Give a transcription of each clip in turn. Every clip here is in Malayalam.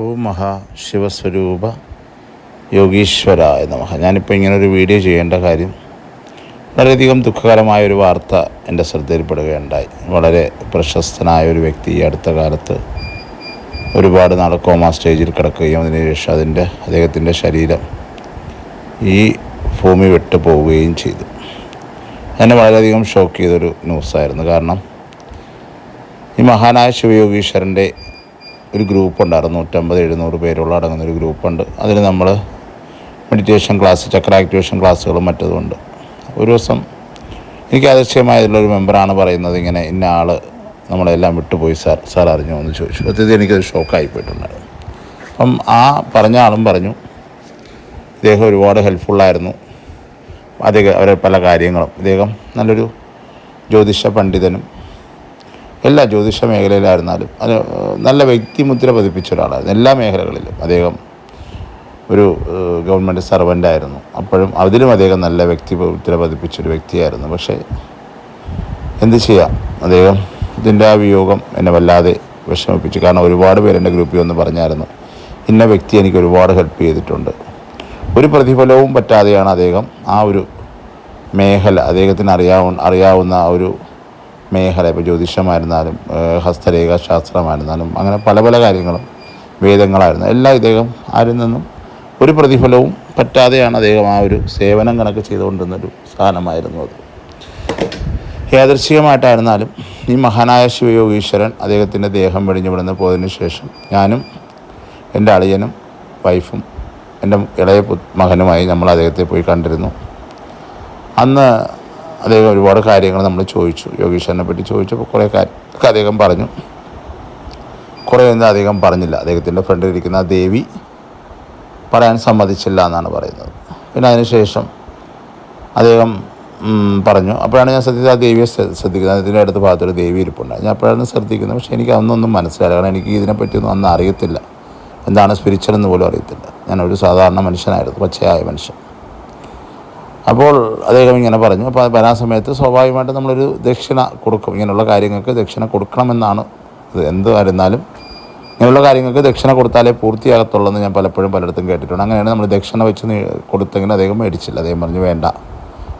ഓം മഹാശിവസ്വരൂപ യോഗീശ്വരായ നമഃ. ഞാനിപ്പോൾ ഇങ്ങനൊരു വീഡിയോ ചെയ്യേണ്ട കാര്യം, വളരെയധികം ദുഃഖകരമായൊരു വാർത്ത എൻ്റെ ശ്രദ്ധയിൽപ്പെടുകയുണ്ടായി. വളരെ പ്രശസ്തനായ ഒരു വ്യക്തി ഈ അടുത്ത കാലത്ത് ഒരുപാട് നാൾ കോമ സ്റ്റേജിൽ കിടക്കുകയും അതിനുശേഷം അദ്ദേഹത്തിൻ്റെ ശരീരം ഈ ഭൂമി വിട്ടു പോവുകയും ചെയ്തു. എന്നെ വളരെയധികം ഷോക്ക് ചെയ്തൊരു ന്യൂസായിരുന്നു. കാരണം ഈ മഹാനായ ശിവയോഗീശ്വരൻ്റെ ഒരു ഗ്രൂപ്പുണ്ടായിരുന്നു, 150-700 പേരുള്ള അടങ്ങുന്നൊരു ഗ്രൂപ്പുണ്ട്. അതിൽ നമ്മൾ മെഡിറ്റേഷൻ ക്ലാസ്, ചക്ര ആക്ടിവേഷൻ ക്ലാസ്സുകളും മറ്റതുമുണ്ട്. ഒരു ദിവസം എനിക്ക് അതിശയമായതിലൊരു മെമ്പറാണ് പറയുന്നത്, ഇങ്ങനെ ഇന്ന ആൾ നമ്മളെല്ലാം വിട്ടുപോയി സാർ അറിഞ്ഞോ എന്ന് ചോദിച്ചു. സത്യത്തിൽ എനിക്കത് ഷോക്കായി പോയിട്ടുണ്ടായിരുന്നു. അപ്പം ആ പറഞ്ഞ ആളും പറഞ്ഞു ഇദ്ദേഹം ഒരുപാട് ഹെൽപ്ഫുള്ളായിരുന്നു. അവരെ പല കാര്യങ്ങളും, ഇദ്ദേഹം നല്ലൊരു ജ്യോതിഷ പണ്ഡിതനും എല്ലാ ജ്യോതിഷ മേഖലയിലായിരുന്നാലും അത് നല്ല വ്യക്തിമുദ്ര പതിപ്പിച്ച ഒരാളായിരുന്നു. എല്ലാ മേഖലകളിലും അദ്ദേഹം ഒരു ഗവൺമെൻറ് സർവൻ്റായിരുന്നു. അപ്പോഴും അതിലും അദ്ദേഹം നല്ല വ്യക്തിമുദ്ര പതിപ്പിച്ചൊരു വ്യക്തിയായിരുന്നു. പക്ഷേ എന്ത് ചെയ്യാം, ഇതിൻ്റെ ആ വിയോഗം എന്നെ വല്ലാതെ വിഷമിപ്പിച്ചു. കാരണം ഒരുപാട് പേര് എൻ്റെ ഗ്രൂപ്പിൽ വന്ന് പറഞ്ഞായിരുന്നു, ഇന്ന വ്യക്തി എനിക്ക് ഒരുപാട് ഹെൽപ്പ് ചെയ്തിട്ടുണ്ട്. ഒരു പ്രതിഫലവും പറ്റാതെയാണ് അദ്ദേഹം ആ ഒരു മേഖല, അദ്ദേഹത്തിന് അറിയാവുന്ന ആ ഒരു മേഖല, ഇപ്പോൾ ജ്യോതിഷമായിരുന്നാലും ഹസ്തരേഖ ശാസ്ത്രമായിരുന്നാലും അങ്ങനെ പല പല കാര്യങ്ങളും, വേദങ്ങളായിരുന്നു, എല്ലാം ഇദ്ദേഹം ആരിൽ നിന്നും ഒരു പ്രതിഫലവും പറ്റാതെയാണ് അദ്ദേഹം ആ ഒരു സേവനം കണക്ക് ചെയ്തുകൊണ്ടിരുന്നൊരു സ്ഥാനമായിരുന്നു അത്. യാദൃശ്ചികമായിട്ടായിരുന്നാലും ഈ മഹാനായ ശിവയോഗീശ്വരൻ അദ്ദേഹത്തിൻ്റെ ദേഹം വെടിഞ്ഞു വിടുന്ന് പോയതിനു ശേഷം ഞാനും എൻ്റെ അളിയനും വൈഫും എൻ്റെ ഇളയ മകനുമായി നമ്മൾ അദ്ദേഹത്തെ പോയി കണ്ടിരുന്നു. അന്ന് അദ്ദേഹം ഒരുപാട് കാര്യങ്ങൾ നമ്മൾ ചോദിച്ചു, യോഗീശ്വരനെ പറ്റി ചോദിച്ചപ്പോൾ കുറേ കാര്യമൊക്കെ അദ്ദേഹം പറഞ്ഞു. കുറേയൊന്നും അദ്ദേഹം പറഞ്ഞില്ല. അദ്ദേഹത്തിൻ്റെ ഫ്രണ്ടിലിരിക്കുന്ന ആ ദേവി പറയാൻ സമ്മതിച്ചില്ല എന്നാണ് പറയുന്നത്. പിന്നെ അതിനുശേഷം അദ്ദേഹം പറഞ്ഞു. അപ്പോഴാണ് ഞാൻ സത്യത്തിൽ ആ ദേവിയെ ശ്രദ്ധിക്കുന്നത്. അതിൻ്റെ അടുത്ത ഭാഗത്തൊരു ദേവി ഇരിപ്പുണ്ട്. ഞാൻ അപ്പോഴാണ് ശ്രദ്ധിക്കുന്നത്. പക്ഷേ എനിക്ക് അന്നൊന്നും മനസ്സിലായില്ല. കാരണം എനിക്ക് ഇതിനെപ്പറ്റിയൊന്നും അന്ന് അറിയത്തില്ല. എന്താണ് സ്പിരിച്വൽ എന്ന് പോലും അറിയത്തില്ല. ഞാനൊരു സാധാരണ മനുഷ്യനായിരുന്നു, പച്ചയായ മനുഷ്യൻ. അപ്പോൾ അദ്ദേഹം ഇങ്ങനെ പറഞ്ഞു. അപ്പോൾ വരാൻ സമയത്ത് സ്വാഭാവികമായിട്ട് നമ്മളൊരു ദക്ഷിണ കൊടുക്കും. ഇങ്ങനെയുള്ള കാര്യങ്ങൾക്ക് ദക്ഷിണ കൊടുക്കണമെന്നാണ് ഇത്. എന്തായിരുന്നാലും ഇങ്ങനെയുള്ള കാര്യങ്ങൾക്ക് ദക്ഷിണ കൊടുത്താലേ പൂർത്തിയാകത്തുള്ളൂ ഞാൻ പലയിടത്തും കേട്ടിട്ടുണ്ട്. അങ്ങനെയാണ് നമ്മൾ ദക്ഷിണ വെച്ച് കൊടുത്തെങ്കിൽ അദ്ദേഹം മേടിച്ചില്ല. അദ്ദേഹം പറഞ്ഞു വേണ്ട,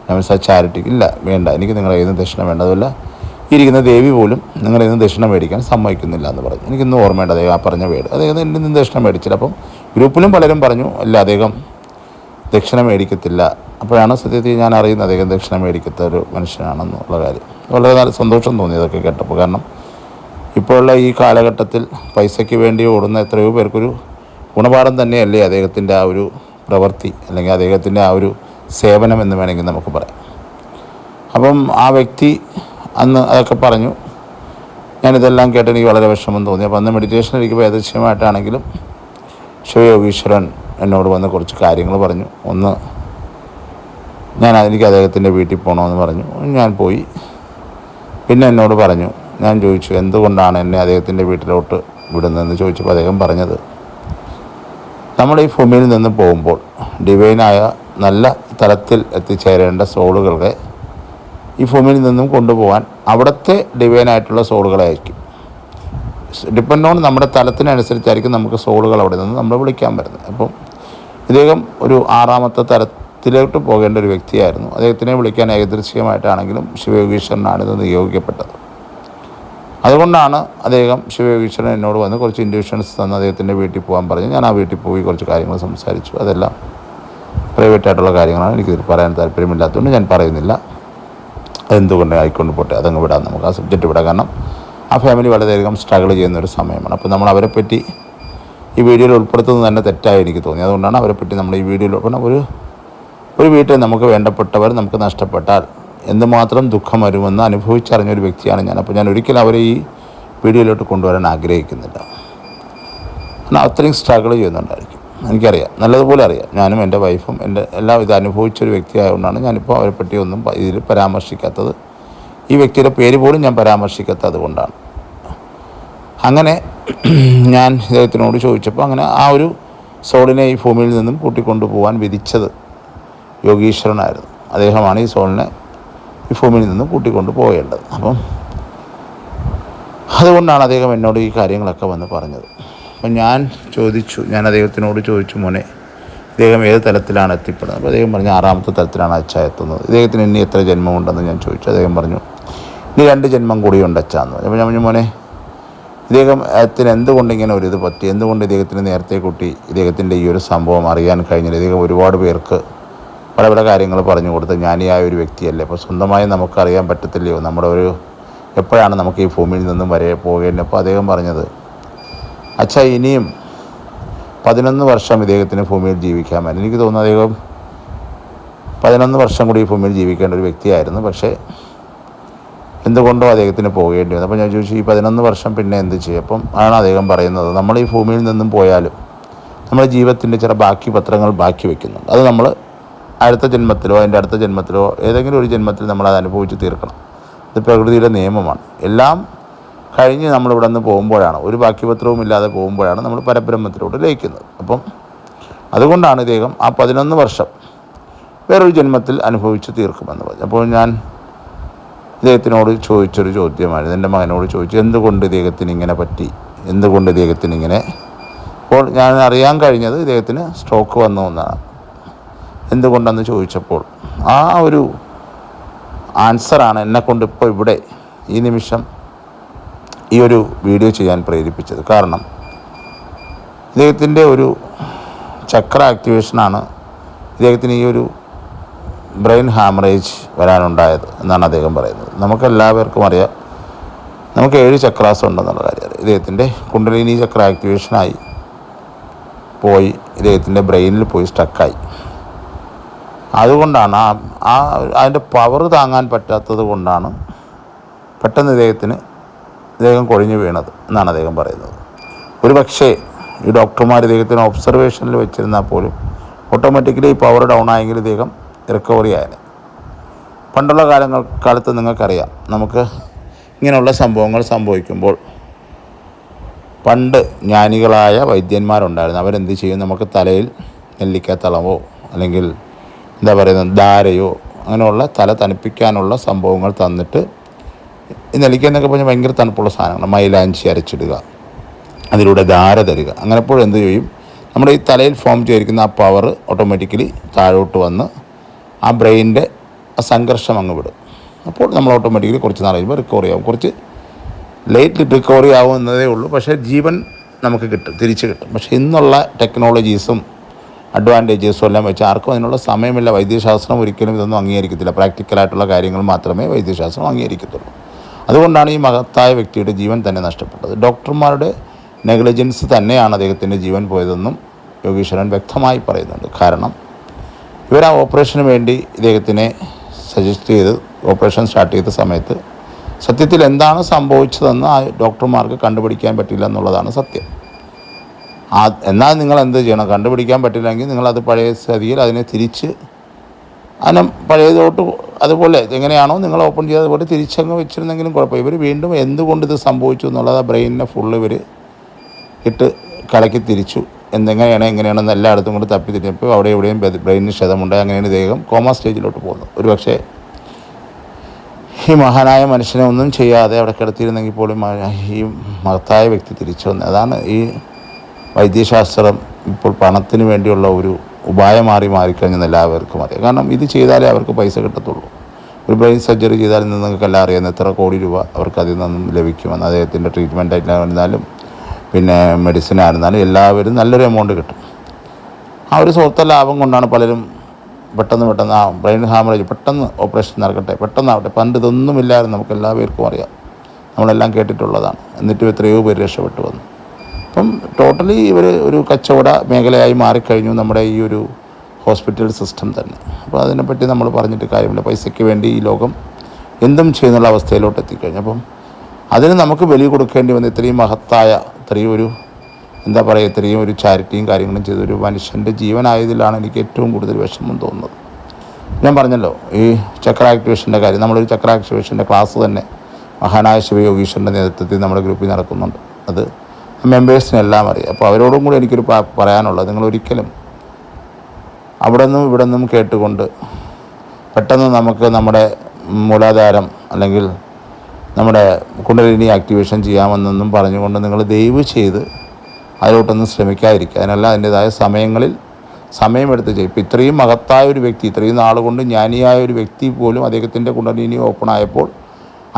ഞാൻ ചാരിറ്റി ഇല്ല, വേണ്ട, എനിക്ക് നിങ്ങളുടെ കയ്യിൽ നിന്ന് ദക്ഷിണ വേണ്ട. അതുപോലെ ഇരിക്കുന്ന ദേവി പോലും നിങ്ങളുടെ കയ്യിൽ നിന്ന് ദക്ഷിണ മേടിക്കാൻ സമ്മതിക്കുന്നില്ല എന്ന് പറഞ്ഞു. എനിക്കിന്ന് ഓർമ്മയുണ്ട് അദ്ദേഹം ആ പറഞ്ഞ വേട്. അദ്ദേഹം എൻ്റെ നിന്ന് ദക്ഷിണ മേടിച്ചില്ല. അപ്പം ഗ്രൂപ്പിലും പലരും പറഞ്ഞു അല്ല, അദ്ദേഹം ദക്ഷിണ മേടിക്കത്തില്ല. അപ്പോഴാണ് സത്യത്തിൽ ഞാൻ അറിയുന്നത് അദ്ദേഹം ദക്ഷിണ മേടിക്കാത്ത ഒരു മനുഷ്യനാണെന്നുള്ള കാര്യം. വളരെ നല്ല സന്തോഷം തോന്നി അതൊക്കെ കേട്ടപ്പോൾ. കാരണം ഇപ്പോഴുള്ള ഈ കാലഘട്ടത്തിൽ പൈസയ്ക്ക് വേണ്ടി ഓടുന്ന എത്രയോ പേർക്കൊരു ഗുണപാഠം തന്നെയല്ലേ അദ്ദേഹത്തിൻ്റെ ആ ഒരു പ്രവൃത്തി, അല്ലെങ്കിൽ അദ്ദേഹത്തിൻ്റെ ആ ഒരു സേവനം എന്ന് വേണമെങ്കിൽ നമുക്ക് പറയാം. അപ്പം ആ വ്യക്തി അന്ന് അതൊക്കെ പറഞ്ഞു. ഞാനിതെല്ലാം കേട്ട് എനിക്ക് വളരെ വിഷമം തോന്നി. അപ്പോൾ അന്ന് മെഡിറ്റേഷൻ ഇരിക്കുമ്പോൾ യാദൃശ്ചികമായിട്ടാണെങ്കിലും ശിവയോഗീശ്വരൻ എന്നോട് വന്ന് കുറച്ച് കാര്യങ്ങൾ പറഞ്ഞു. ഒന്ന്, എനിക്ക് അദ്ദേഹത്തിൻ്റെ വീട്ടിൽ പോകണമെന്ന് പറഞ്ഞു. ഞാൻ പോയി. പിന്നെ എന്നോട് പറഞ്ഞു, ഞാൻ ചോദിച്ചു എന്തുകൊണ്ടാണ് എന്നെ അദ്ദേഹത്തിൻ്റെ വീട്ടിലോട്ട് വിടുന്നതെന്ന് ചോദിച്ചപ്പോൾ അദ്ദേഹം പറഞ്ഞത്, നമ്മൾ ഈ ഭൂമിയിൽ നിന്ന് പോകുമ്പോൾ ഡിവൈനായ നല്ല തലത്തിൽ എത്തിച്ചേരേണ്ട സോളുകളെ ഈ ഭൂമിയിൽ നിന്നും കൊണ്ടുപോകാൻ അവിടുത്തെ ഡിവൈനായിട്ടുള്ള സോളുകളെ അയക്കും. ഡിപ്പെൻഡ് ഓൺ നമ്മുടെ തലത്തിനനുസരിച്ചായിരിക്കും നമുക്ക് സോളുകൾ അവിടെ നിന്ന് നമ്മൾ വിളിക്കാൻ വരുന്നത്. അപ്പം ഇദ്ദേഹം ഒരു 6ാമത്തെ തലത്തിലോട്ട് പോകേണ്ട ഒരു വ്യക്തിയായിരുന്നു. അദ്ദേഹത്തിനെ വിളിക്കാൻ ഏകദൃശ്യമായിട്ടാണെങ്കിലും ശിവയോഗീശ്വരനാണ് ഇത് നിയോഗിക്കപ്പെട്ടത്. അതുകൊണ്ടാണ് അദ്ദേഹം ശിവയോഗീശ്വരൻ എന്നോട് വന്ന് കുറച്ച് ഇൻഡ്യൂഷൻസ് തന്ന് അദ്ദേഹത്തിൻ്റെ വീട്ടിൽ പോകാൻ പറഞ്ഞു. ഞാൻ ആ വീട്ടിൽ പോയി കുറച്ച് കാര്യങ്ങൾ സംസാരിച്ചു. അതെല്ലാം പ്രൈവറ്റായിട്ടുള്ള കാര്യങ്ങളാണ്, എനിക്കിതിൽ പറയാൻ താല്പര്യമില്ലാത്തതുകൊണ്ട് ഞാൻ പറയുന്നില്ല. അതെന്തുകൊണ്ട് ആയിക്കൊണ്ട് പോട്ടെ, അതങ്ങ് വിടാം, നമുക്ക് ആ സബ്ജക്റ്റ് വിടാം. കാരണം ആ ഫാമിലി വളരെയധികം സ്ട്രഗിൾ ചെയ്യുന്നൊരു സമയമാണ്. അപ്പോൾ നമ്മൾ അവരെപ്പറ്റി ഈ വീഡിയോയിൽ ഉൾപ്പെടുത്തുന്നത് തന്നെ തെറ്റായി എനിക്ക് തോന്നി. അതുകൊണ്ടാണ് അവരെപ്പറ്റി നമ്മൾ ഈ വീഡിയോയിൽ ഒരു വീട്ടിൽ നമുക്ക് വേണ്ടപ്പെട്ടവർ നമുക്ക് നഷ്ടപ്പെട്ടാൽ എന്തുമാത്രം ദുഃഖം വരുമെന്ന് അനുഭവിച്ചറിഞ്ഞൊരു വ്യക്തിയാണ് ഞാൻ. അപ്പോൾ ഞാൻ ഒരിക്കലും അവരെ ഈ വീഡിയോയിലോട്ട് കൊണ്ടുവരാൻ ആഗ്രഹിക്കുന്നില്ല. കാരണം അത്രയും സ്ട്രഗിൾ ചെയ്യുന്നുണ്ടായിരിക്കും, എനിക്കറിയാം, നല്ലതുപോലെ അറിയാം. ഞാനും എൻ്റെ വൈഫും എല്ലാം ഇത് അനുഭവിച്ചൊരു വ്യക്തിയായതുകൊണ്ടാണ് ഞാനിപ്പോൾ അവരെപ്പറ്റി ഒന്നും ഇതിൽ പരാമർശിക്കാത്തത്. ഈ വ്യക്തിയുടെ പേര് പോലും ഞാൻ പരാമർശിക്കാത്തത് അതുകൊണ്ടാണ്. അങ്ങനെ ഞാൻ ഇദ്ദേഹത്തിനോട് ചോദിച്ചപ്പോൾ അങ്ങനെ ആ ഒരു സോളിനെ ഈ ഭൂമിയിൽ നിന്നും കൂട്ടിക്കൊണ്ടു പോകാൻ വിധിച്ചത് യോഗീശ്വരനായിരുന്നു. അദ്ദേഹമാണ് ഈ സോളിനെ ഈ ഭൂമിയിൽ നിന്നും കൂട്ടിക്കൊണ്ട് പോകേണ്ടത്. അപ്പം അതുകൊണ്ടാണ് അദ്ദേഹം എന്നോട് ഈ കാര്യങ്ങളൊക്കെ വന്ന് പറഞ്ഞത്. അപ്പം ഞാൻ അദ്ദേഹത്തിനോട് ചോദിച്ചു, മോനെ ഇദ്ദേഹം ഏത് തലത്തിലാണ് എത്തിപ്പെടുന്നത്? അപ്പോൾ അദ്ദേഹം പറഞ്ഞു 6ാമത്തെ തലത്തിലാണ് അച്ഛാ എത്തുന്നത്. ഇദ്ദേഹത്തിന് ഇനി എത്ര ജന്മമുണ്ടെന്ന് ഞാൻ ചോദിച്ചു. അദ്ദേഹം പറഞ്ഞു ഇനി 2 ജന്മം കൂടിയുണ്ട് അച്ഛാന്ന് പറഞ്ഞു. അപ്പോൾ ഞാൻ പറഞ്ഞു, മോനെ ഇദ്ദേഹത്തിന് എന്തുകൊണ്ട് ഇങ്ങനെ ഒരു ഇത് പറ്റി, എന്തുകൊണ്ട് ഇദ്ദേഹത്തിന് നേരത്തെ കൂട്ടി ഇദ്ദേഹത്തിൻ്റെ ഈ ഒരു സംഭവം അറിയാൻ കഴിഞ്ഞില്ല? ഇദ്ദേഹം ഒരുപാട് പേർക്ക് പല പല കാര്യങ്ങൾ പറഞ്ഞു കൊടുത്ത് ജ്ഞാനിയായ ഒരു വ്യക്തിയല്ലേ. അപ്പോൾ സ്വന്തമായി നമുക്കറിയാൻ പറ്റത്തില്ലയോ നമ്മുടെ എപ്പോഴാണ് നമുക്ക് ഈ ഭൂമിയിൽ നിന്നും പോകേണ്ടത്? അപ്പോൾ അദ്ദേഹം പറഞ്ഞത്, അച്ഛാ ഇനിയും 11 വർഷം ഇദ്ദേഹത്തിന് ഭൂമിയിൽ ജീവിക്കാമായിരുന്നു. എനിക്ക് തോന്നുന്നു അദ്ദേഹം 11 വർഷം കൂടി ഈ ഭൂമിയിൽ ജീവിക്കേണ്ട ഒരു വ്യക്തിയായിരുന്നു. പക്ഷേ എന്തുകൊണ്ടോ അദ്ദേഹത്തിന് പോകേണ്ടി വന്നു. അപ്പോൾ ഞാൻ ചോദിച്ചു, ഈ 11 വർഷം പിന്നെ എന്ത് ചെയ്യും? അപ്പം ആണ് അദ്ദേഹം പറയുന്നത്, നമ്മൾ ഈ ഭൂമിയിൽ നിന്നും പോയാലും നമ്മുടെ ജീവിതത്തിൻ്റെ ചില ബാക്കി പത്രങ്ങൾ ബാക്കി വയ്ക്കുന്നുണ്ട്. അത് നമ്മൾ അടുത്ത ജന്മത്തിലോ അതിൻ്റെ അടുത്ത ജന്മത്തിലോ ഏതെങ്കിലും ഒരു ജന്മത്തിൽ നമ്മളത് അനുഭവിച്ച് തീർക്കണം. ഇത് പ്രകൃതിയുടെ നിയമമാണ്. എല്ലാം കഴിഞ്ഞ് നമ്മളിവിടെ നിന്ന് പോകുമ്പോഴാണ്, ഒരു ബാക്കി പത്രവും ഇല്ലാതെ പോകുമ്പോഴാണ് നമ്മൾ പരബ്രഹ്മത്തിലോട്ട് ലയിക്കുന്നത്. അപ്പം അതുകൊണ്ടാണ് ഇദ്ദേഹം ആ 11 വർഷം വേറൊരു ജന്മത്തിൽ അനുഭവിച്ച് തീർക്കുമെന്ന് പറഞ്ഞു. അപ്പോൾ ഞാൻ ഇദ്ദേഹത്തിനോട് ചോദിച്ചൊരു ചോദ്യമായിരുന്നു, എൻ്റെ മകനോട് ചോദിച്ചു, എന്തുകൊണ്ട് ഇദ്ദേഹത്തിന് ഇങ്ങനെ പറ്റി, എന്തുകൊണ്ട് ഇദ്ദേഹത്തിന് ഇങ്ങനെ? അപ്പോൾ ഞാൻ അറിയാൻ കഴിഞ്ഞത് ഇദ്ദേഹത്തിന് സ്ട്രോക്ക് വന്നു എന്നാണ്. എന്തുകൊണ്ടെന്ന് ചോദിച്ചപ്പോൾ ആ ഒരു ആൻസറാണ് എന്നെക്കൊണ്ട് ഇപ്പോൾ ഇവിടെ ഈ നിമിഷം ഈ ഒരു വീഡിയോ ചെയ്യാൻ പ്രേരിപ്പിച്ചത്. കാരണം ഇദ്ദേഹത്തിൻ്റെ ഒരു ചക്ര ആക്ടിവേഷനാണ് ഇദ്ദേഹത്തിന് ഈ ഒരു ബ്രെയിൻ ഹാമറേജ് വരാനുണ്ടായത് എന്നാണ് അദ്ദേഹം പറയുന്നത്. നമുക്കെല്ലാവർക്കും അറിയാം, നമുക്ക് 7 ചക്രാസ് ഉണ്ടെന്നുള്ള കാര്യം അറിയാം. ഇദ്ദേഹത്തിൻ്റെ കുണ്ടലിനി ചക്ര ആക്ടിവേഷനായി പോയി ഇദ്ദേഹത്തിൻ്റെ ബ്രെയിനിൽ പോയി സ്റ്റക്കായി. അതുകൊണ്ടാണ് അതിൻ്റെ പവർ താങ്ങാൻ പറ്റാത്തത് കൊണ്ടാണ് പെട്ടെന്ന് ഇദ്ദേഹം കൊഴിഞ്ഞു വീണത് എന്നാണ് അദ്ദേഹം പറയുന്നത്. ഒരു പക്ഷേ ഈ ഡോക്ടർമാർ ഇദ്ദേഹത്തിന് ഒബ്സർവേഷനിൽ വെച്ചിരുന്നാൽ പോലും ഓട്ടോമാറ്റിക്കലി ഈ പവർ ഡൗൺ ആയെങ്കിൽ ഇദ്ദേഹം റിക്കവറി ആയത്. പണ്ടുള്ള കാലത്ത് നിങ്ങൾക്കറിയാം, നമുക്ക് ഇങ്ങനെയുള്ള സംഭവങ്ങൾ സംഭവിക്കുമ്പോൾ പണ്ട് ജ്ഞാനികളായ വൈദ്യന്മാരുണ്ടായിരുന്നു. അവരെന്ത് ചെയ്യും, നമുക്ക് തലയിൽ നെല്ലിക്കത്തളമോ അല്ലെങ്കിൽ എന്താ പറയുന്നത് ധാരയോ അങ്ങനെയുള്ള തല തണുപ്പിക്കാനുള്ള സംഭവങ്ങൾ തന്നിട്ട്, ഈ നെല്ലിക്ക എന്നൊക്കെ പറഞ്ഞാൽ ഭയങ്കര തണുപ്പുള്ള സാധനങ്ങൾ, മൈലാഞ്ചി അരച്ചിടുക, അതിലൂടെ ധാര തരിക. അങ്ങനെ അപ്പോൾ എന്ത് ചെയ്യും, നമ്മുടെ ഈ തലയിൽ ഫോം ചെയ്തിരിക്കുന്ന ആ പവർ ഓട്ടോമാറ്റിക്കലി താഴോട്ട് വന്ന് ആ ബ്രെയിനിൻ്റെ ആ സംഘർഷം അങ്ങ് വിടും. അപ്പോൾ നമ്മൾ ഓട്ടോമാറ്റിക്കലി കുറച്ച് നാൾ കഴിയുമ്പോൾ റിക്കവറി ആകും. കുറച്ച് ലേറ്റ് റിക്കവറി ആവുന്നതേ ഉള്ളൂ, പക്ഷേ ജീവൻ നമുക്ക് തിരിച്ച് കിട്ടും. പക്ഷേ ഇന്നുള്ള ടെക്നോളജീസും അഡ്വാൻറ്റേജസും എല്ലാം വെച്ച് ആർക്കും അതിനുള്ള സമയമില്ല. വൈദ്യശാസ്ത്രം ഒരിക്കലും ഇതൊന്നും അംഗീകരിക്കത്തില്ല. പ്രാക്ടിക്കലായിട്ടുള്ള കാര്യങ്ങൾ മാത്രമേ വൈദ്യശാസ്ത്രം അംഗീകരിക്കത്തുള്ളൂ. അതുകൊണ്ടാണ് ഈ മഹത്തായ വ്യക്തിയുടെ ജീവൻ തന്നെ നഷ്ടപ്പെട്ടത്. ഡോക്ടർമാരുടെ നെഗ്ലിജൻസ് തന്നെയാണ് അദ്ദേഹത്തിൻ്റെ ജീവൻ പോയതെന്നും യോഗീശ്വരൻ വ്യക്തമായി പറയുന്നുണ്ട്. കാരണം ഇവർ ആ ഓപ്പറേഷന് വേണ്ടി ഇദ്ദേഹത്തിനെ സജസ്റ്റ് ചെയ്ത് ഓപ്പറേഷൻ സ്റ്റാർട്ട് ചെയ്ത സമയത്ത് സത്യത്തിൽ എന്താണ് സംഭവിച്ചതെന്ന് ആ ഡോക്ടർമാർക്ക് കണ്ടുപിടിക്കാൻ പറ്റില്ല എന്നുള്ളതാണ് സത്യം. എന്നാൽ നിങ്ങൾ എന്ത് ചെയ്യണം, കണ്ടുപിടിക്കാൻ പറ്റില്ലെങ്കിൽ നിങ്ങളത് പഴയ സ്ഥിതിയിൽ അതിനെ തിരിച്ച് പഴയതോട്ട് അതുപോലെ എങ്ങനെയാണോ നിങ്ങൾ ഓപ്പൺ ചെയ്തതുപോലെ തിരിച്ചങ്ങ് വെച്ചിരുന്നെങ്കിലും കുഴപ്പമില്ല. ഇവർ വീണ്ടും എന്തുകൊണ്ട് ഇത് സംഭവിച്ചു എന്നുള്ളത് ആ ബ്രെയിനിനെ ഫുള്ള് ഇവർ ഇട്ട് കലക്കി തിരിച്ചു. എങ്ങനെയാണെന്ന് എല്ലായിടത്തും കൊണ്ട് തപ്പി തിരിഞ്ഞപ്പോൾ അവിടെ എവിടെയും ബ്രെയിനിന് ക്ഷതമുണ്ടായി. അങ്ങനെയാണ് ഇദ്ദേഹം കോമ സ്റ്റേജിലോട്ട് പോകുന്നത്. ഒരുപക്ഷെ ഈ മഹാനായ മനുഷ്യനെ ഒന്നും ചെയ്യാതെ അവിടെ കിടത്തിയിരുന്നെങ്കിൽ പോലും ഈ മഹത്തായ വ്യക്തി തിരിച്ചു വന്നത്. അതാണ് ഈ വൈദ്യശാസ്ത്രം ഇപ്പോൾ പണത്തിന് വേണ്ടിയുള്ള ഒരു ഉപായമായി മാറിക്കഴിഞ്ഞെന്ന് എല്ലാവർക്കും അറിയാം. കാരണം ഇത് ചെയ്താലേ അവർക്ക് പൈസ കിട്ടത്തുള്ളൂ. ഒരു ബ്രെയിൻ സർജറി ചെയ്താൽ നിങ്ങൾക്കെല്ലാം അറിയാം എത്ര കോടി രൂപ അവർക്ക് അതിൽ നിന്നും ലഭിക്കുമെന്ന്. അദ്ദേഹത്തിൻ്റെ ട്രീറ്റ്മെൻ്റ് ആയിരുന്നാലും പിന്നെ മെഡിസിൻ ആയിരുന്നാലും എല്ലാവരും നല്ലൊരു എമൗണ്ട് കിട്ടും. ആ ഒരു സ്വത്ത ലാഭം കൊണ്ടാണ് പലരും പെട്ടെന്ന് ആ ബ്രെയിൻ ഹാമറേജ് പെട്ടെന്ന് ഓപ്പറേഷൻ നടക്കട്ടെ പെട്ടെന്നാവട്ടെ. പണ്ട് ഇതൊന്നുമില്ലായിരുന്നു, നമുക്ക് എല്ലാവർക്കും അറിയാം, നമ്മളെല്ലാം കേട്ടിട്ടുള്ളതാണ്. എന്നിട്ടും എത്രയോ പേര് രക്ഷപ്പെട്ടു വന്നു. അപ്പം ടോട്ടലി ഇവർ ഒരു കച്ചവട മേഖലയായി മാറിക്കഴിഞ്ഞു നമ്മുടെ ഈ ഒരു ഹോസ്പിറ്റൽ സിസ്റ്റം തന്നെ. അപ്പോൾ അതിനെപ്പറ്റി നമ്മൾ പറഞ്ഞിട്ട് കാര്യമില്ല. പൈസയ്ക്ക് വേണ്ടി ഈ ലോകം എന്തും ചെയ്യുന്നുള്ള അവസ്ഥയിലോട്ട് എത്തിക്കഴിഞ്ഞു. അപ്പം അതിന് നമുക്ക് ബലി കൊടുക്കേണ്ടി വന്ന ഇത്രയും മഹത്തായ ഇത്രയും ഒരു ചാരിറ്റിയും കാര്യങ്ങളും ചെയ്തൊരു മനുഷ്യൻ്റെ ജീവനായതിലാണ് എനിക്ക് ഏറ്റവും കൂടുതൽ വിഷമം തോന്നുന്നത്. ഞാൻ പറഞ്ഞല്ലോ ഈ ചക്ര ആക്ടിവേഷൻ്റെ കാര്യം. നമ്മളൊരു ചക്ര ആക്ടിവേഷൻ്റെ ക്ലാസ് തന്നെ മഹാനായ ശിവയോഗീശ്വരൻ്റെ നേതൃത്വത്തിൽ നമ്മുടെ ഗ്രൂപ്പിൽ നടക്കുന്നുണ്ട്. അത് മെമ്പേഴ്സിനെല്ലാം അറിയാം. അപ്പോൾ അവരോടും കൂടി എനിക്കൊരു പറയാനുള്ളത്, നിങ്ങളൊരിക്കലും അവിടെ നിന്നും ഇവിടെ നിന്നും കേട്ടുകൊണ്ട് പെട്ടെന്ന് നമുക്ക് നമ്മുടെ മൂലാധാരം അല്ലെങ്കിൽ നമ്മുടെ കുണ്ടലിനി ആക്ടിവേഷൻ ചെയ്യാമെന്നൊന്നും പറഞ്ഞുകൊണ്ട് നിങ്ങൾ ദയവ് ചെയ്ത് അതിലോട്ടൊന്നും ശ്രമിക്കാതിരിക്കുക. അതിനെല്ലാം അതിൻ്റേതായ സമയമെടുത്ത് ചെയ്യും. ഇപ്പോൾ ഇത്രയും മഹത്തായ ഒരു വ്യക്തി, ഇത്രയും നാളുകൊണ്ട് ജ്ഞാനിയായ ഒരു വ്യക്തി പോലും അദ്ദേഹത്തിൻ്റെ കുണ്ടലിനി ഓപ്പൺ ആയപ്പോൾ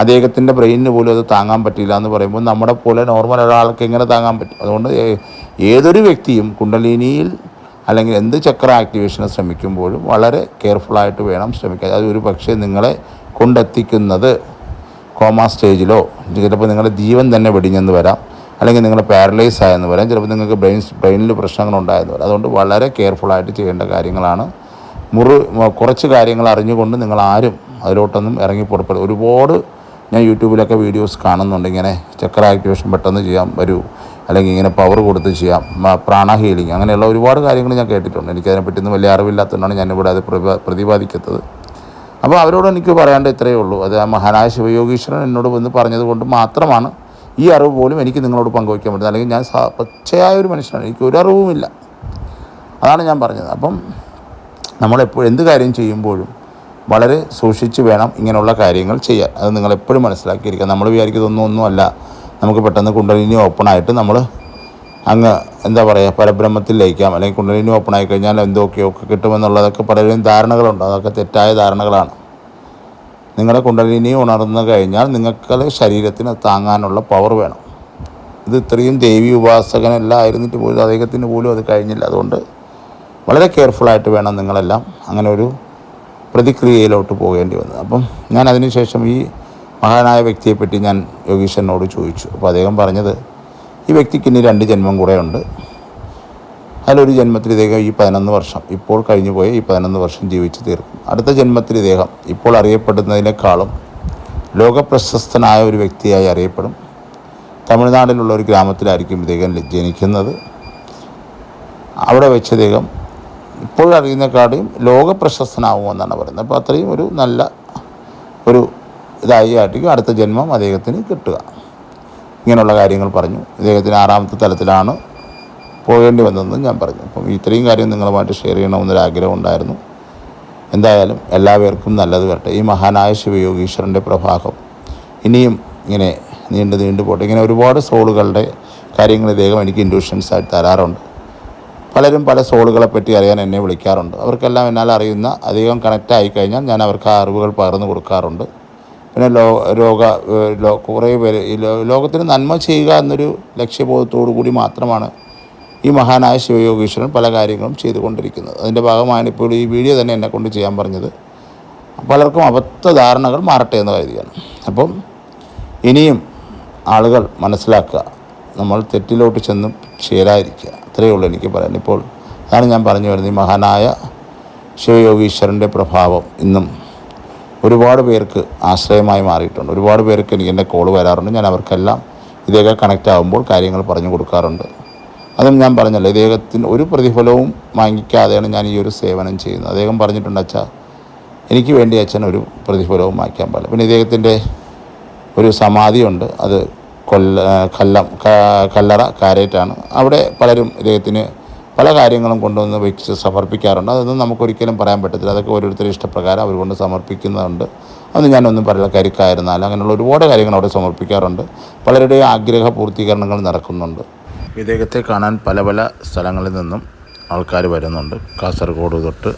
അദ്ദേഹത്തിൻ്റെ ബ്രെയിനിന് പോലും അത് താങ്ങാൻ പറ്റില്ല എന്ന് പറയുമ്പോൾ നമ്മുടെ പോലെ നോർമൽ ഒരാൾക്ക് എങ്ങനെ താങ്ങാൻ പറ്റും? അതുകൊണ്ട് ഏതൊരു വ്യക്തിയും കുണ്ടലിനിയിൽ അല്ലെങ്കിൽ എന്ത് ചക്ര ആക്ടിവേഷന് ശ്രമിക്കുമ്പോഴും വളരെ കെയർഫുള്ളായിട്ട് വേണം ശ്രമിക്കാൻ. അത് ഒരു പക്ഷേ നിങ്ങളെ കൊണ്ടെത്തിക്കുന്നത് കോമ സ്റ്റേജിലോ, ചിലപ്പോൾ നിങ്ങളുടെ ജീവൻ തന്നെ വെടിഞ്ഞെന്ന് വരാം, അല്ലെങ്കിൽ നിങ്ങൾ പാരലൈസ് ആയെന്ന് വരാം, ചിലപ്പോൾ നിങ്ങൾക്ക് ബ്രെയിനിൽ പ്രശ്നങ്ങളുണ്ടായെന്ന് വരാം. അതുകൊണ്ട് വളരെ കെയർഫുള്ളായിട്ട് ചെയ്യേണ്ട കാര്യങ്ങളാണ്. കുറച്ച് കാര്യങ്ങൾ അറിഞ്ഞുകൊണ്ട് നിങ്ങളാരും അതിലോട്ടൊന്നും ഇറങ്ങി പുറപ്പെടും. ഒരുപാട് ഞാൻ യൂട്യൂബിലൊക്കെ വീഡിയോസ് കാണുന്നുണ്ട്, ഇങ്ങനെ ചക്ര ആക്ടിവേഷൻ പെട്ടെന്ന് ചെയ്യാം വരൂ, അല്ലെങ്കിൽ ഇങ്ങനെ പവർ കൊടുത്ത് ചെയ്യാം, പ്രാണ ഹീലിംഗ്, അങ്ങനെയുള്ള ഒരുപാട് കാര്യങ്ങൾ ഞാൻ കേട്ടിട്ടുണ്ട്. എനിക്കതിനെപ്പറ്റി ഒന്നും വലിയ അറിവില്ലാത്തതുകൊണ്ടാണ് ഞാനിവിടെ അത് പ്രതിപാദിക്കുന്നത്. അപ്പോൾ അവരോട് എനിക്ക് പറയാണ്ട് ഇത്രയേ ഉള്ളൂ. അത് ആ മഹാനായ ശിവയോഗീശ്വരൻ എന്നോട് വന്ന് പറഞ്ഞത് കൊണ്ട് മാത്രമാണ് ഈ അറിവ് പോലും എനിക്ക് നിങ്ങളോട് പങ്കുവയ്ക്കാൻ പറ്റുന്നത്. അല്ലെങ്കിൽ ഞാൻ പച്ചയായ ഒരു മനുഷ്യനാണ്, എനിക്ക് ഒരു അറിവുമില്ല. അതാണ് ഞാൻ പറഞ്ഞത്. അപ്പം നമ്മളെപ്പോഴും എന്ത് കാര്യം ചെയ്യുമ്പോഴും വളരെ സൂക്ഷിച്ച് വേണം ഇങ്ങനെയുള്ള കാര്യങ്ങൾ ചെയ്യാൻ. അത് നിങ്ങളെപ്പോഴും മനസ്സിലാക്കിയിരിക്കുക. നമ്മൾ വിചാരിക്കുന്നതൊന്നുമല്ല, നമുക്ക് പെട്ടെന്ന് കുണ്ടലിനി ഓപ്പണായിട്ട് നമ്മൾ അങ്ങ് എന്താ പറയുക പരബ്രഹ്മത്തിൽ ലയിക്കാം, അല്ലെങ്കിൽ കുണ്ടലിനി ഓപ്പൺ ആയി കഴിഞ്ഞാൽ എന്തൊക്കെയൊക്കെ കിട്ടുമെന്നുള്ളതൊക്കെ പലരും ധാരണകളുണ്ട്. അതൊക്കെ തെറ്റായ ധാരണകളാണ്. നിങ്ങളുടെ കുണ്ടലിനി ഉണർന്നു കഴിഞ്ഞാൽ നിങ്ങൾക്കത് ശരീരത്തിന് താങ്ങാനുള്ള പവർ വേണം. ഇത് ഇത്രയും ദേവി ഉപാസകനെല്ലാം ആയിരുന്നിട്ട് പോലും അദ്ദേഹത്തിന് പോലും അത് കഴിഞ്ഞില്ല. അതുകൊണ്ട് വളരെ കെയർഫുള്ളായിട്ട് വേണം നിങ്ങളെല്ലാം അങ്ങനെ ഒരു പ്രതിക്രിയയിലോട്ട് പോകേണ്ടി വന്നത്. അപ്പം ഞാൻ അതിനുശേഷം ഈ മഹാനായ വ്യക്തിയെപ്പറ്റി ഞാൻ യോഗീശ്വരനോട് ചോദിച്ചു. അപ്പോൾ അദ്ദേഹം പറഞ്ഞത്, ഈ വ്യക്തിക്ക് ഇനി 2 ജന്മം കൂടെ ഉണ്ട്. അതിലൊരു ജന്മത്തിൽ ഇദ്ദേഹം ഈ 11 വർഷം, ഇപ്പോൾ കഴിഞ്ഞു പോയ ഈ 11 വർഷം ജീവിച്ച് തീർക്കും. അടുത്ത ജന്മത്തിൽ ഇദ്ദേഹം ഇപ്പോൾ അറിയപ്പെടുന്നതിനേക്കാളും ലോകപ്രശസ്തനായ ഒരു വ്യക്തിയായി അറിയപ്പെടും. തമിഴ്നാട്ടിലുള്ള ഒരു ഗ്രാമത്തിലായിരിക്കും ഇദ്ദേഹം ജനിക്കുന്നത്. അവിടെ വെച്ച് ഇദ്ദേഹം ഇപ്പോൾ അറിയുന്നതിനേക്കാളും ലോകപ്രശസ്തനാവുമെന്നാണ് പറയുന്നത്. അപ്പോൾ അത്രയും ഒരു നല്ല ഒരു ഇതായി ആയിരിക്കും അടുത്ത ജന്മം അദ്ദേഹത്തിന് കിട്ടുക. ഇങ്ങനെയുള്ള കാര്യങ്ങൾ പറഞ്ഞു. ഇദ്ദേഹത്തിന് 6ാമത്തെ തലത്തിലാണ് പോകേണ്ടി വന്നതെന്ന് ഞാൻ പറഞ്ഞു. അപ്പം ഇത്രയും കാര്യം നിങ്ങളുമായിട്ട് ഷെയർ ചെയ്യണമെന്നൊരാഗ്രഹം ഉണ്ടായിരുന്നു. എന്തായാലും എല്ലാവർക്കും നല്ലത് വരട്ടെ. ഈ മഹാനായ ശിവയോഗീശ്വരൻ്റെ പ്രഭാവം ഇനിയും ഇങ്ങനെ നീണ്ടു പോട്ടെ. ഇങ്ങനെ ഒരുപാട് സോളുകളുടെ കാര്യങ്ങൾ ഇദ്ദേഹം എനിക്ക് ഇൻഡ്യൂഷൻസായിട്ട് തരാറുണ്ട്. പലരും പല സോളുകളെ പറ്റി അറിയാൻ എന്നെ വിളിക്കാറുണ്ട്. അവർക്കെല്ലാം എന്നാൽ അറിയുന്ന അധികം കണക്റ്റ് ആയിക്കഴിഞ്ഞാൽ ഞാൻ അവർക്ക് ആ അറിവുകൾ പകർന്നു കൊടുക്കാറുണ്ട്. പിന്നെ കുറേ പേര് ഈ ലോകത്തിന് നന്മ ചെയ്യുക എന്നൊരു ലക്ഷ്യബോധത്തോടു കൂടി മാത്രമാണ് ഈ മഹാനായ ശിവയോഗീശ്വരൻ പല കാര്യങ്ങളും ചെയ്തുകൊണ്ടിരിക്കുന്നത്. അതിൻ്റെ ഭാഗമാണ് ഇപ്പോൾ ഈ വീഡിയോ തന്നെ എന്നെക്കൊണ്ട് ചെയ്യാൻ പറഞ്ഞത്. പലർക്കും അബദ്ധധാരണകൾ മാറട്ടെ എന്ന് കരുതിയാണ്. അപ്പം ഇനിയും ആളുകൾ മനസ്സിലാക്കുക, നമ്മൾ തെറ്റിലോട്ട് ചെന്ന് ചേരാതിരിക്കുക. അത്രയേ ഉള്ളൂ എനിക്ക് പറയാൻ. ഇപ്പോൾ അതാണ് ഞാൻ പറഞ്ഞു വരുന്നത്. ഈ മഹാനായ ശിവയോഗീശ്വരൻ്റെ പ്രഭാവം ഇന്നും ഒരുപാട് പേർക്ക് ആശ്രയമായി മാറിയിട്ടുണ്ട്. ഒരുപാട് പേർക്ക് എൻ്റെ കോൾ വരാറുണ്ട്. ഞാൻ അവർക്കെല്ലാം ഇദ്ദേഹം കണക്റ്റ് ആകുമ്പോൾ കാര്യങ്ങൾ പറഞ്ഞു കൊടുക്കാറുണ്ട്. അതും ഞാൻ പറഞ്ഞല്ലോ, ഇദ്ദേഹത്തിന് ഒരു പ്രതിഫലവും വാങ്ങിക്കാതെയാണ് ഞാൻ ഈ ഒരു സേവനം ചെയ്യുന്നത്. അദ്ദേഹം പറഞ്ഞിട്ടുണ്ട്, അച്ഛാ എനിക്ക് വേണ്ടി അച്ഛൻ ഒരു പ്രതിഫലവും വാങ്ങിക്കാൻ പാടില്ല. പിന്നെ ഇദ്ദേഹത്തിൻ്റെ ഒരു സമാധിയുണ്ട്, അത് കല്ലറ കാരേറ്റാണ്. അവിടെ പലരും ഇദ്ദേഹത്തിന് പല കാര്യങ്ങളും കൊണ്ടുവന്ന് വെച്ച് സമർപ്പിക്കാറുണ്ട്. അതൊന്നും നമുക്കൊരിക്കലും പറയാൻ പറ്റത്തില്ല. അതൊക്കെ ഓരോരുത്തരുടെ ഇഷ്ടപ്രകാരം അവർ കൊണ്ട് സമർപ്പിക്കുന്നുണ്ട്. അതൊന്നും ഞാനൊന്നും പറയില്ല. കരിക്കായിരുന്നാലും അങ്ങനെയുള്ള ഒരുപാട് കാര്യങ്ങൾ അവിടെ സമർപ്പിക്കാറുണ്ട്. പലരുടെയും ആഗ്രഹ പൂർത്തീകരണങ്ങൾ നടക്കുന്നുണ്ട്. ഇദ്ദേഹത്തെ കാണാൻ പല സ്ഥലങ്ങളിൽ നിന്നും ആൾക്കാർ വരുന്നുണ്ട്. കാസർഗോഡ് തൊട്ട്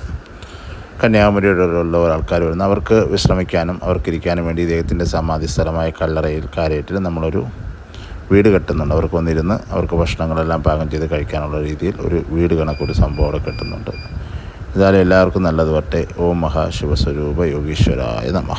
കന്യാകുമാരിയിലുള്ള ആൾക്കാർ വരുന്നു. അവർക്ക് വിശ്രമിക്കാനും അവർക്കിരിക്കാനും വേണ്ടി ഇദ്ദേഹത്തിൻ്റെ സമാധി സ്ഥലമായ കാരേറ്റിൽ നമ്മളൊരു വീട് കെട്ടുന്നുണ്ട്. അവർക്ക് വന്നിരുന്ന് അവർക്ക് ഭക്ഷണങ്ങളെല്ലാം പാകം ചെയ്ത് കഴിക്കാനുള്ള രീതിയിൽ ഒരു വീട് കണക്കൊരു സംഭവം അവിടെ കെട്ടുന്നുണ്ട്. ഇതായാലും എല്ലാവർക്കും നല്ലത് വരട്ടെ. ഓം മഹാശിവസ്വരൂപ യോഗീശ്വരായ നമഃ.